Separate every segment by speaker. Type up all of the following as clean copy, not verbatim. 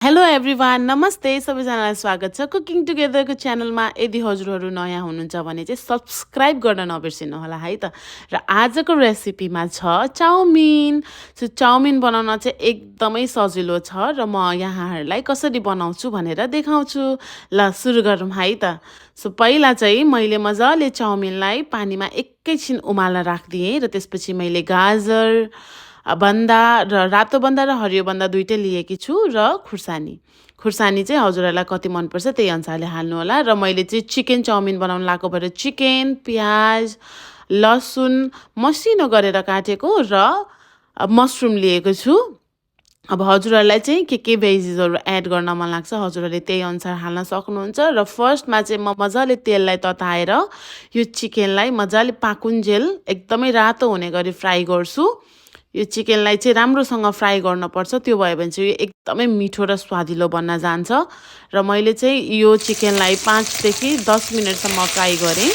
Speaker 1: Hello everyone नमस्ते सबैजनालाई स्वागत छ कुकिङ टुगेदरको च्यानलमा। यदि हजुरहरू नयाँ हुनुहुन्छ भने चाहिँ सब्सक्राइब गर्न नबिर्सिनु होला है त। र आजको रेसिपीमा छ चाउमिन। चाउमिन बनाउन चाहिँ एकदमै सजिलो छ र म यहाँहरूलाई कसरी बनाउँछु भनेर देखाउँछु। ल सुरु गरौँ है त। पहिला चाहिँ मैले मजाले चाउमिनलाई पानीमा एकैछिन उमाल्न राखिदिएँ र त्यसपछि मैले गाजर बन्दा र रातो बन्दा र हरियो बन्दा दुइटै लिएकी छु र खुर्सानी चाहिँ हजुरहरूलाई कति मनपर्छ त्यही अनुसारले हाल्नु होला। र मैले चाहिँ चिकन चाउमिन बनाउन लागेको भएर चिकन प्याज लसुन मसिनो गरेर काटेको र मसरुम लिएको छु। अब हजुरहरूलाई चाहिँ के भेजिसहरू एड गर्न मन लाग्छ हजुरहरूले त्यही अनुसार हाल्न सक्नुहुन्छ। र फर्स्टमा चाहिँ म मजाले तेललाई तताएर यो चिकनलाई मजाले पाकुन्जेल एकदमै रातो हुने गरी फ्राई गर्छु। यो चिकनलाई चाहिँ राम्रोसँग फ्राई गर्नुपर्छ, त्यो भयो भने चाहिँ यो एकदमै मिठो र स्वादिलो बन्न जान्छ। र मैले चाहिँ यो चिकनलाई 5 देखि 10 मिनटसम्म फ्राई गरेँ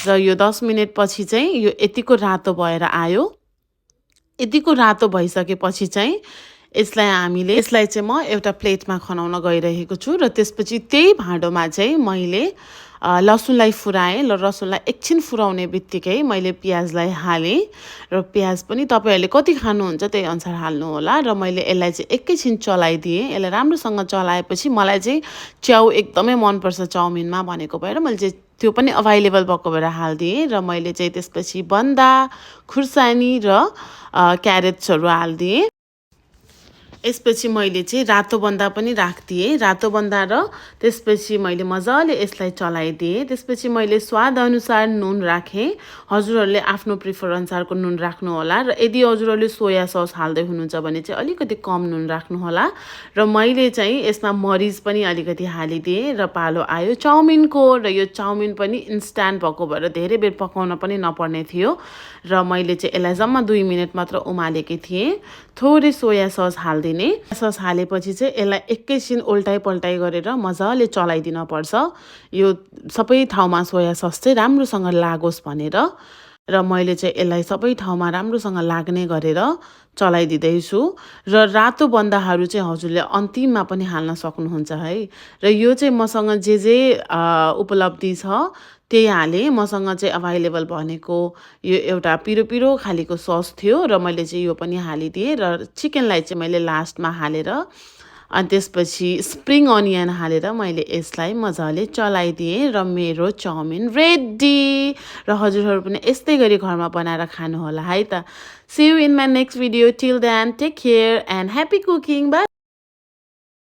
Speaker 1: र यो 10 मिनटपछि चाहिँ यो यतिको रातो भएर आयो। यतिको रातो भइसकेपछि चाहिँ यसलाई चाहिँ म एउटा प्लेटमा खनाउन गइरहेको छु। र त्यसपछि त्यही भाँडोमा चाहिँ मैले लसुनलाई फुराएँ र लसुनलाई एकछिन फुराउने बित्तिकै मैले प्याजलाई हालेँ। र प्याज पनि तपाईँहरूले कति खानुहुन्छ त्यही अनुसार हाल्नु होला। र मैले यसलाई चाहिँ एकैछिन चलाइदिएँ। यसलाई राम्रोसँग चलाएपछि मलाई चाहिँ च्याउ एकदमै मनपर्छ चाउमिनमा भनेको भएर मैले चाहिँ त्यो पनि अभाइलेबल भएको भएर हालिदिएँ। र मैले चाहिँ त्यसपछि बन्दा खुर्सानी र क्यारेट्सहरू हालिदिएँ। यसपछि मैले चाहिँ रातो बन्दा पनि राखिदिएँ, रातो बन्दा र त्यसपछि मैले मजाले यसलाई चलाइदिएँ। त्यसपछि मैले स्वादअनुसार नुन राखेँ। हजुरहरूले आफ्नो प्रिफर अनुसारको नुन राख्नु होला। र यदि हजुरहरूले सोया सस हाल्दै हुनुहुन्छ भने चाहिँ अलिकति कम नुन राख्नु होला। र मैले चाहिँ यसमा मरिच पनि अलिकति हालिदिएँ र पालो आयो चाउमिनको। र यो चाउमिन पनि इन्स्ट्यान्ट भएको भएर धेरै बेर पकाउन पनि नपर्ने थियो। र मैले चाहिँ यसलाई जम्मा 2 मिनट मात्र उमालेकी थिएँ। थोरै सोया सस हालिदिने। सस हालेपछि चाहिँ यसलाई एकैछिन उल्टाइ पल्टाइ गरेर मजाले चलाइदिन पर्छ। यो सबै ठाउँमा सोया सस चाहिँ राम्रोसँग लागोस् भनेर। र मैले चाहिँ यसलाई सबै ठाउँमा राम्रोसँग लाग्ने गरेर चलाइदिँदैछु। र रातो बन्दाहरू चाहिँ हजुरले अन्तिममा पनि हाल्न सक्नुहुन्छ है। र यो चाहिँ मसँग जे उपलब्धि छ त्यही हालेँ। मसँग चाहिँ अभाइलेबल भनेको यो एउटा पिरो पिरो खालीको सस थियो र मैले चाहिँ यो पनि हालिदिएँ। र चिकनलाई चाहिँ मैले लास्टमा हालेर अनि त्यसपछि स्प्रिङ अनियन हालेर मैले यसलाई मजाले चलाइदिएँ र मेरो चाउमिन रेडी। र हजुरहरू पनि यस्तै गरी घरमा बनाएर खानु होला है त। See you in my next video. Till then take care and happy cooking. By.